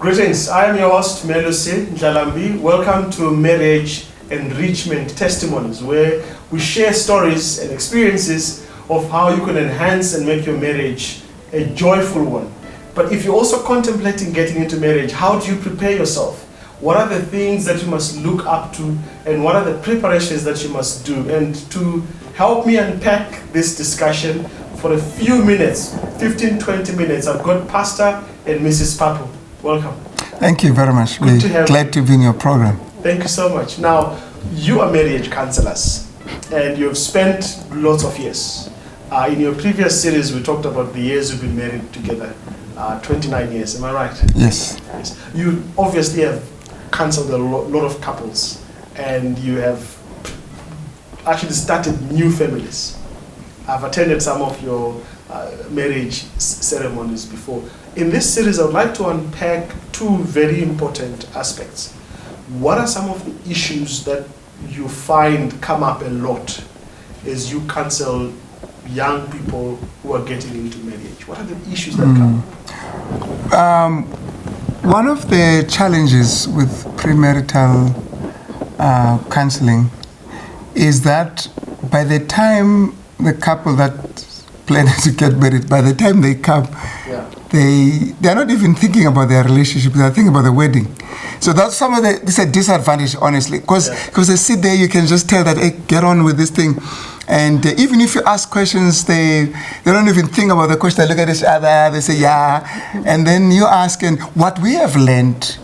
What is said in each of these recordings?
Greetings, I am your host, Melusi Njalambi. Welcome to Marriage Enrichment Testimonies, where we share stories and experiences of how you can enhance and make your marriage a joyful one. But if you're also contemplating getting into marriage, how do you prepare yourself? What are the things that you must look up to, and what are the preparations that you must do? And to help me unpack this discussion for a few minutes, 15-20 minutes, I've got Pastor and Mrs. Papu. Welcome. Thank you very much. We're glad to be in your program. Thank you so much. Now, you are marriage counselors, and you've spent lots of years. In your previous series, we talked about the years you've been married together, 29 years, am I right? Yes. You obviously have counseled a lot of couples, and you have actually started new families. I've attended some of your marriage ceremonies before. In this series, I would like to unpack two very important aspects. What are some of the issues that you find come up a lot as you counsel young people who are getting into marriage? What are the issues that come up? One of the challenges with premarital counseling is that by the time the couple that planning to get married, by the time they come, they're not even thinking about their relationship, they're thinking about the wedding. So that's this is a disadvantage, honestly, because they sit there, you can just tell that, hey, get on with this thing. And even if you ask questions, they don't even think about the question. They look at each other, they say, yeah. And then you ask, and what we have learned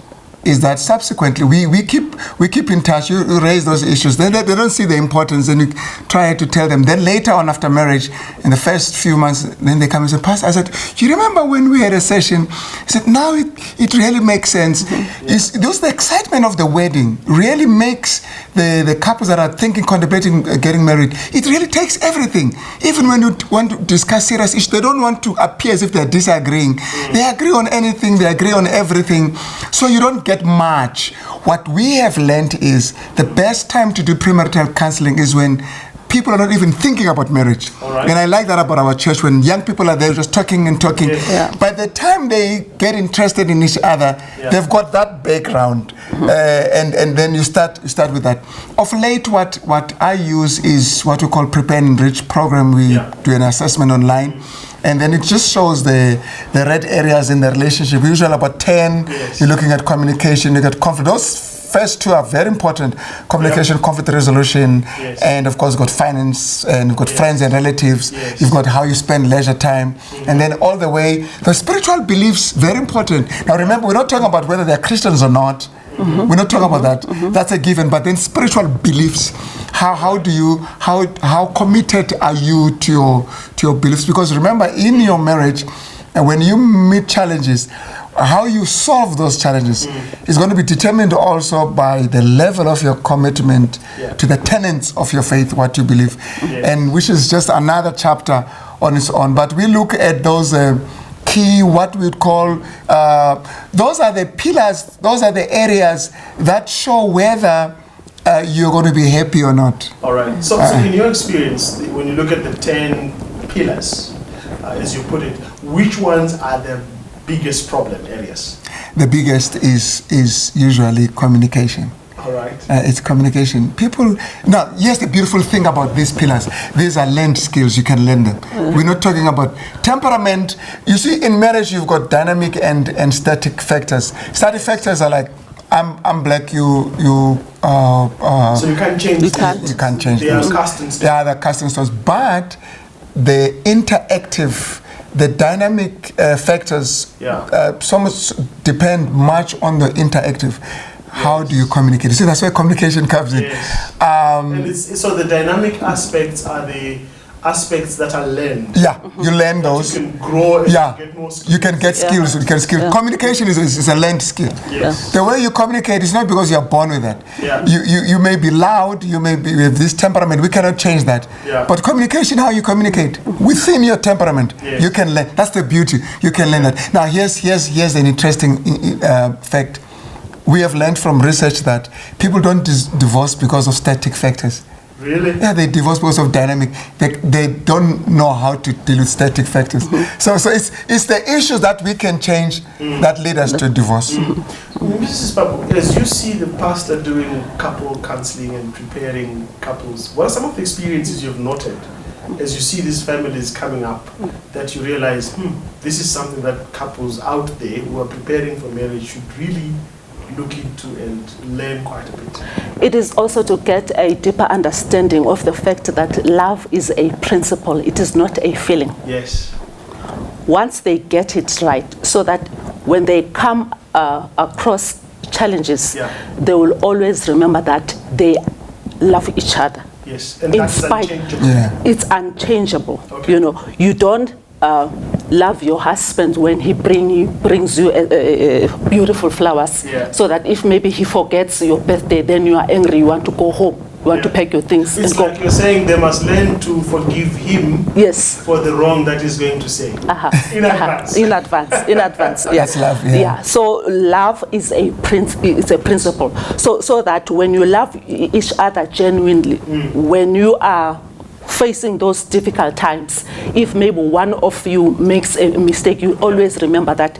is that subsequently we keep in touch. You raise those issues. Then they don't see the importance, and you try to tell them. Then later on, after marriage, in the first few months, then they come and say, Pastor, I said, you remember when we had a session? He said, now it really makes sense. The excitement of the wedding really makes the couples that are contemplating getting married, it really takes everything. Even when you want to discuss serious issues, they don't want to appear as if they're disagreeing. They agree on anything, they agree on everything. So you don't get much. What we have learned is the best time to do premarital counseling is when people are not even thinking about marriage. And I like that about our church, when young people are there just talking and talking. By the time they get interested in each other, they've got that background. And then you start with that. Of late, what I use is what we call Prepare and Enrich program. We do an assessment online. And then it just shows the red areas in the relationship. Usually about 10, you're looking at communication, you get conflict. Those first two are very important. Communication, conflict resolution, and of course you've got finance, and you've got friends and relatives, you've got how you spend leisure time, and then all the way, the spiritual beliefs, very important. Now remember, we're not talking about whether they're Christians or not. We're not talking about that. That's a given. But then spiritual beliefs, how committed are you to your beliefs? Because remember, in your marriage, and when you meet challenges, how you solve those challenges is going to be determined also by the level of your commitment to the tenets of your faith, what you believe, and which is just another chapter on its own. But we look at those key, what we'd call, those are the pillars, those are the areas that show whether you're going to be happy or not. All right. So in your experience, when you look at the 10 pillars, as you put it, which ones are the biggest problem areas? The biggest is usually communication. All right. It's communication. Now, yes, the beautiful thing about these pillars, these are learned skills, you can learn them. We're not talking about temperament. You see, in marriage, you've got dynamic and static factors. Static factors are like, I'm black, you so you can't change them. You can't change them. They are custom stones. They are the custom stones. But the interactive, the dynamic factors so much depend much on the interactive. How do you communicate? See, that's where communication comes in. And so the dynamic aspects are the aspects that are learned. You learn those. You can grow and get more skills. You can get skills. You can skill. Communication is a learned skill. The way you communicate is not because you're born with that. You may be loud, you may be with this temperament, we cannot change that. But communication, how you communicate within your temperament, you can learn. That's the beauty. You can learn that. Now here's an interesting fact. We have learned from research that people don't divorce because of static factors. Really? Yeah, they divorce because of dynamic. They don't know how to deal with static factors. So it's the issues that we can change that lead us to divorce. Mrs. Papu, as you see the pastor doing couple counseling and preparing couples, what are some of the experiences you've noted as you see these families coming up that you realize, this is something that couples out there who are preparing for marriage should really look into and learn quite a bit? It is also to get a deeper understanding of the fact that love is a principle, it is not a feeling. Yes. Once they get it right, so that when they come across challenges, they will always remember that they love each other. Yes, and in that's spite, unchangeable. It's unchangeable. Okay. You know, you don't love your husband when he brings you beautiful flowers, so that if maybe he forgets your birthday, then you are angry, you want to go home, you want to pack your things it's and like go. you're saying they must learn to forgive him for the wrong that he's going to say. In advance. In advance. That's love, So love is a principle. So that when you love each other genuinely, when you are facing those difficult times, if maybe one of you makes a mistake, you always remember that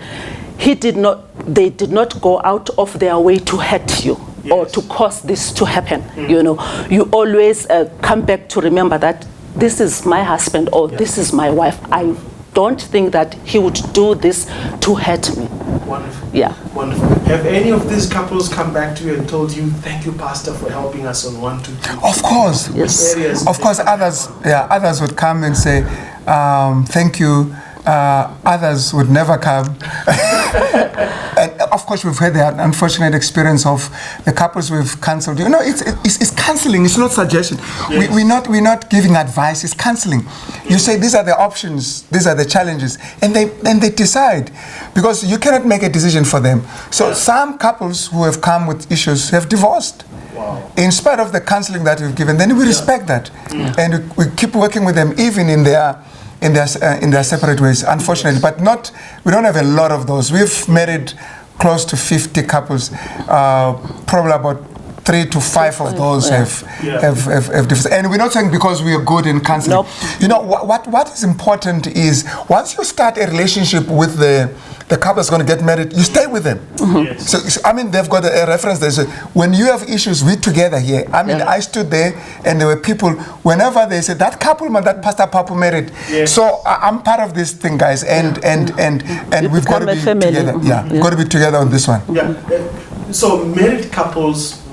they did not go out of their way to hurt you or to cause this to happen. You know, you always come back to remember that this is my husband or this is my wife. I don't think that he would do this to hurt me. Wonderful. Yeah. Wonderful. Have any of these couples come back to you and told you, thank you, Pastor, for helping us on 1, 2, 3? Of course. Yes. Of course, others would come and say, thank you. Others would never come. And of course, we've had the unfortunate experience of the couples we've counseled. You know, it's counseling. It's not suggestion. Yes. We're not giving advice. It's counseling. You say these are the options, these are the challenges, and they decide, because you cannot make a decision for them. So some couples who have come with issues have divorced. Wow. In spite of the counseling that we've given, then we respect that, and we keep working with them even in their separate ways, unfortunately, but we don't have a lot of those. We've married close to 50 couples, probably about 3 to 5 of those have difference. And we're not saying because we are good in counseling. Nope. You know, what is important is once you start a relationship with the couple that's going to get married, you stay with them. Yes. So, I mean, they've got a reference there. So when you have issues, we're together here. I mean, I stood there and there were people, whenever they said, that couple, man, that Pastor Papu married. Yes. So I'm part of this thing, guys. And we've got to be together. We've got to be together on this one. So married couples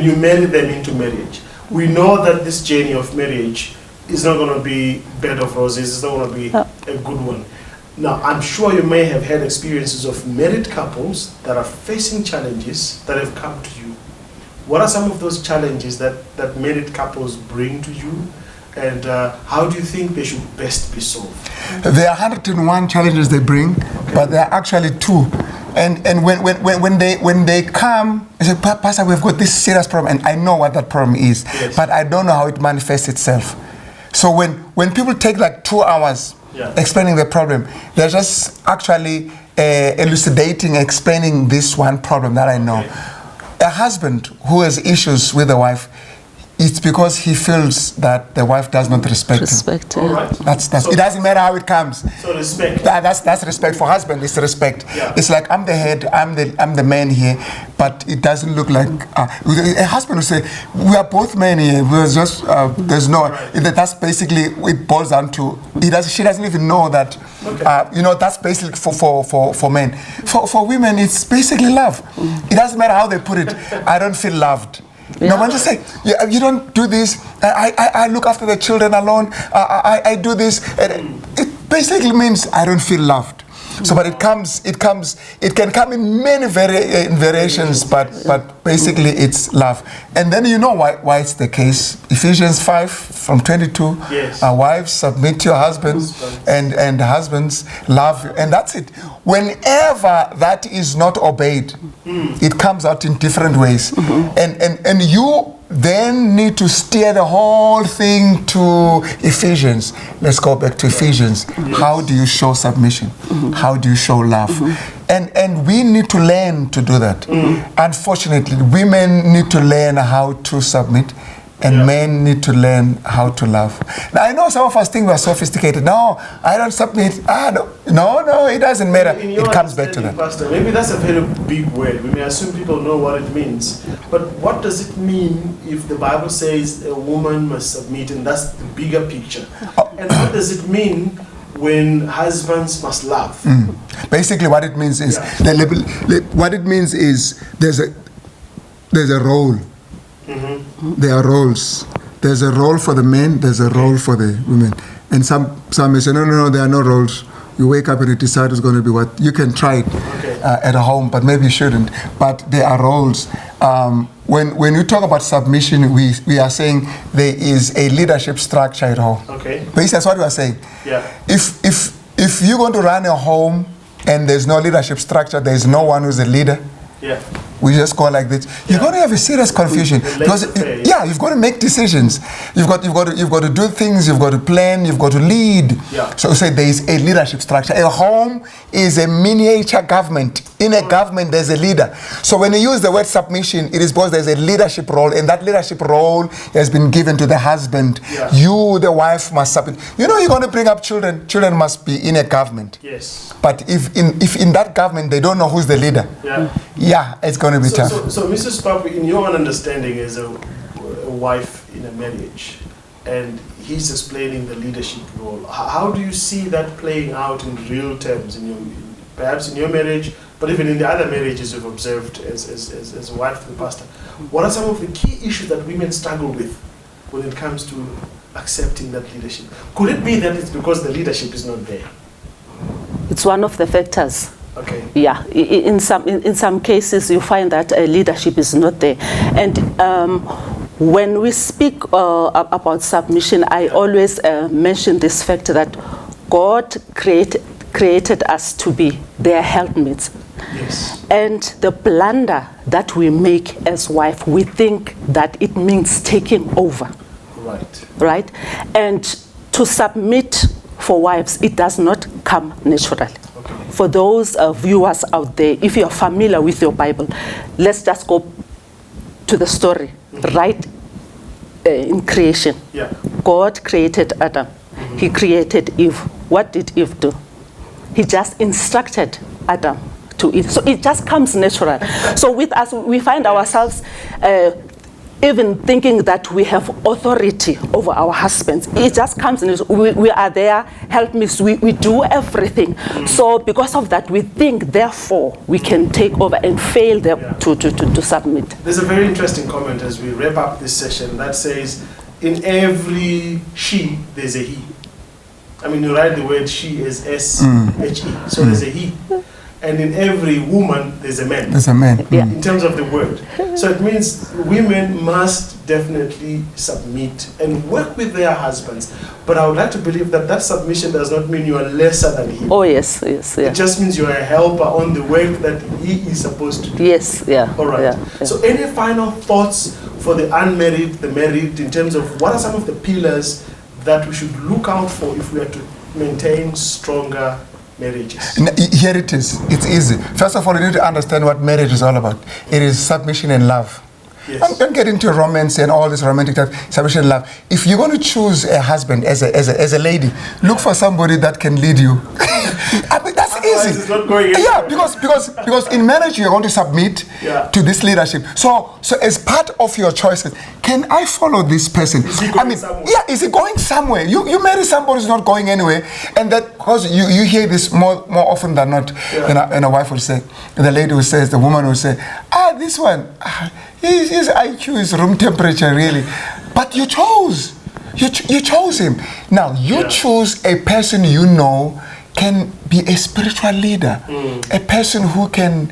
you marry them into marriage. We know that this journey of marriage is not going to be bed of roses. It's not going to be a good one. Now, I'm sure you may have had experiences of married couples that are facing challenges that have come to you. What are some of those challenges that married couples bring to you? And how do you think they should best be solved? There are 101 challenges they bring, but there are actually 2. And when they come, they say, Pastor, we've got this serious problem, and I know what that problem is, but I don't know how it manifests itself. So when people take like 2 hours explaining the problem, they're just actually elucidating, explaining this one problem that I know. A husband who has issues with the wife, it's because he feels that the wife does not respect him. All right. That's so it doesn't matter how it comes. So respect. That's respect for husband. It's respect. It's like I'm the head. I'm the man here, but it doesn't look like a husband will say we are both men here. We're just there's no. That's basically it boils down to. She doesn't even know that. That's basically for men. For women, it's basically love. It doesn't matter how they put it. I don't feel loved. No one just say, you don't do this. I look after the children alone. I do this. It basically means I don't feel loved. So, but it can come in many variations, but basically it's love. And then you know why it's the case. Ephesians 5 from 22. Wives, submit to your husbands, and husbands, love you. And that's it. Whenever that is not obeyed, it comes out in different ways. And you then need to steer the whole thing to Ephesians. Let's go back to Ephesians. How do you show submission? How do you show love? And we need to learn to do that. Unfortunately, women need to learn how to submit, and Yeah. men need to learn how to love. Now, I know some of us think we're sophisticated. No, I don't submit. No, it doesn't matter. In your It comes back to understanding, that. Pastor, maybe that's a very big word. We may assume people know what it means. But what does it mean if the Bible says a woman must submit, and that's the bigger picture? And what does it mean when husbands must love? Basically, what it means is there's a role. There are roles. There's a role for the men. There's a role for the women. And some may say, no, there are no roles. You wake up and you decide it's going to be what you can try it at home, but maybe you shouldn't. But there are roles. When you talk about submission, we are saying there is a leadership structure at home. Okay. Basically, that's what we are saying. Yeah. If you're going to run a home and there's no leadership structure, there's no one who's a leader. Yeah. We just go like this. You're going to have a serious confusion because you've got to make decisions. You've got to do things. You've got to plan. You've got to lead. Yeah. So say there is a leadership structure. A home is a miniature government. In a government, there's a leader. So when you use the word submission, it is because there's a leadership role, and that leadership role has been given to the husband. Yeah. You, the wife, must submit. You're going to bring up children. Children must be in a government. Yes. But if in that government they don't know who's the leader, it's going to be tough. So Mrs. Papu, in your own understanding as a wife in a marriage, and he's explaining the leadership role, how do you see that playing out in real terms, perhaps in your marriage, but even in the other marriages you've observed as a wife to the pastor? What are some of the key issues that women struggle with when it comes to accepting that leadership? Could it be that it's because the leadership is not there? It's one of the factors. Okay. Yeah, in some cases you find that leadership is not there, and when we speak about submission, I always mention this fact that God created us to be their helpmates. Yes. And the blunder that we make as wife, we think that it means taking over. Right? And to submit for wives, it does not come naturally. Okay. For those viewers out there, if you're familiar with your Bible, let's just go to the story. Right in creation, God created Adam. He created Eve. What did Eve do? He just instructed Adam to eat. So it just comes natural. So with us, we find ourselves even thinking that we have authority over our husbands. It just comes in. We are there, help me, we do everything. So because of that, we think, therefore, we can take over and fail them to submit. There's a very interesting comment as we wrap up this session that says, in every she, there's a he. I mean, you write the word she as S-H-E, so there's a he. And in every woman, there's a man. There's a man. Yeah. In terms of the word. So it means women must definitely submit and work with their husbands. But I would like to believe that that submission does not mean you are lesser than him. Oh, yes. Yeah. It just means you are a helper on the work that he is supposed to do. Yes, yeah. All right. Yeah. So any final thoughts for the unmarried, the married, in terms of what are some of the pillars that we should look out for if we are to maintain stronger marriages? Here it is. It's easy. First of all, you need to understand what marriage is all about. It is submission and love. Yes. Don't get into romance and all this romantic stuff. Submission and love. If you're going to choose a husband as a lady, look for somebody that can lead you. I mean, that's easy. It's not going anywhere. Yeah, because in marriage you're going to submit to this leadership. So as part of your choices, can I follow this person? Is he going somewhere? Yeah, is he going somewhere? You marry somebody who's not going anywhere, and that because you hear this more often than not. And a wife will say, the lady will say, the woman will say, this one, his IQ is room temperature really, but you chose. You chose him. Now you choose a person you know can be a spiritual leader, a person who can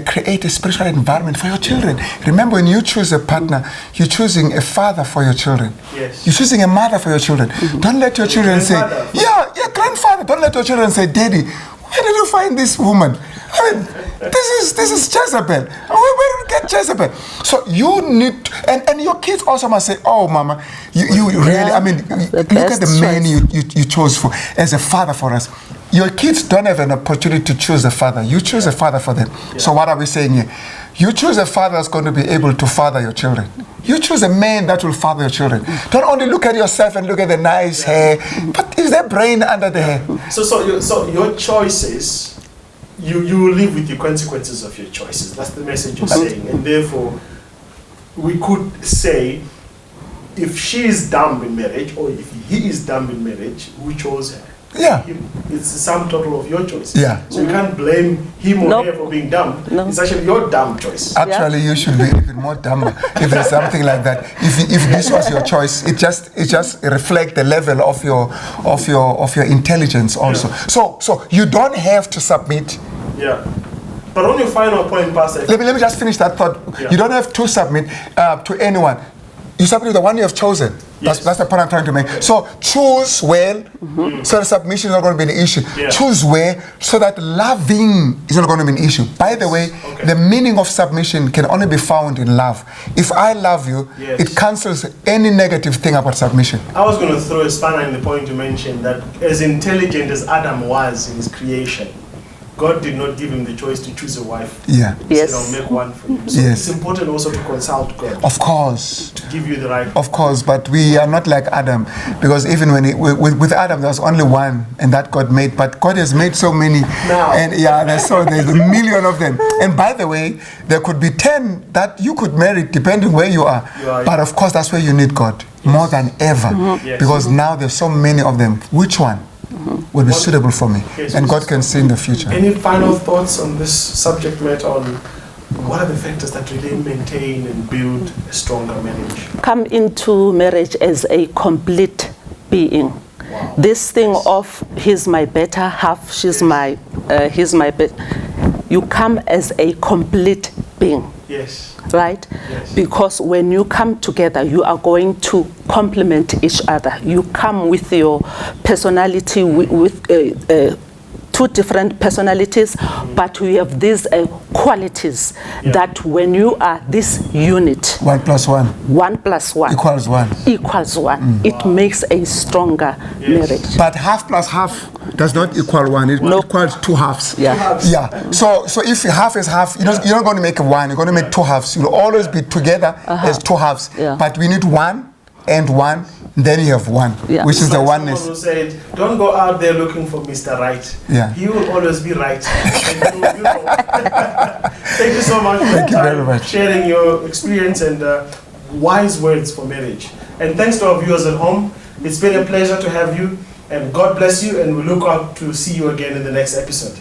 create a spiritual environment for your children. Remember, when you choose a partner, you're choosing a father for your children. Yes. You're choosing a mother for your children. Don't let your children say, grandfather. Don't let your children say, Daddy, where did you find this woman? I mean, this is Jezebel. Where did you get Jezebel? So you need to, and your kids also must say, oh, Mama, you really, I mean, look at the man you chose for as a father for us. Your kids don't have an opportunity to choose a father. You choose a father for them. So what are we saying here? You choose a father that's going to be able to father your children. You choose a man that will father your children. Don't only look at yourself and look at the nice hair, but is there brain under the hair? So your choices, you will live with the consequences of your choices. That's the message you're saying. And therefore, we could say, if she is dumb in marriage, or if he is dumb in marriage, who chose her? Yeah. It's the sum total of your choices. Yeah. So you can't blame him or her for being dumb. No. It's actually your dumb choice. Actually, you should be even more dumber if there's something like that. If this was your choice, it just reflects the level of your intelligence also. So you don't have to submit. Yeah. But on your final point, Pastor. Let me just finish that thought. Yeah. You don't have to submit to anyone. You submit to the one you have chosen. Yes. That's the point I'm trying to make. So choose well, so that submission is not going to be an issue. Yeah. Choose well, so that loving is not going to be an issue. By the way, the meaning of submission can only be found in love. If I love you, it cancels any negative thing about submission. I was going to throw a spanner in the point you mentioned, that as intelligent as Adam was in his creation, God did not give him the choice to choose a wife. Yeah. He said, I'll make one for you. So it's important also to consult God. Of course. To give you the right. Of course, but we are not like Adam, because even when with Adam there was only one, and that God made. But God has made so many, now. And there's a million of them. And by the way, there could be 10 that you could marry depending where you are. But of course, that's where you need God more than ever, because now there's so many of them. Which one will be suitable for me? And God can see in the future. Any final thoughts on this subject matter, on what are the factors that really maintain and build a stronger marriage? Come into marriage as a complete being. Wow. This thing of he's my better half, he's my better. You come as a complete being. Yes. Right? Yes. Because when you come together, you are going to complement each other. You come with your personality, with two different personalities, but we have these qualities that when you are this unit, 1 + 1 1 + 1 equals 1. equals 1. It makes a stronger marriage. But half plus half does not equal 1. It equals 2 halves. Yeah. Yeah. So if half is half, you're not going to make 1. You're going to make 2 halves. You'll always be together as 2 halves. Yeah. But we need 1 and 1. Then you have 1, which is the oneness. Someone who said, don't go out there looking for Mr. Right. Yeah. He will always be right. Thank you so much for Thank you very much. sharing your experience and wise words for marriage. And thanks to our viewers at home. It's been a pleasure to have you, and God bless you, and we look out to see you again in the next episode.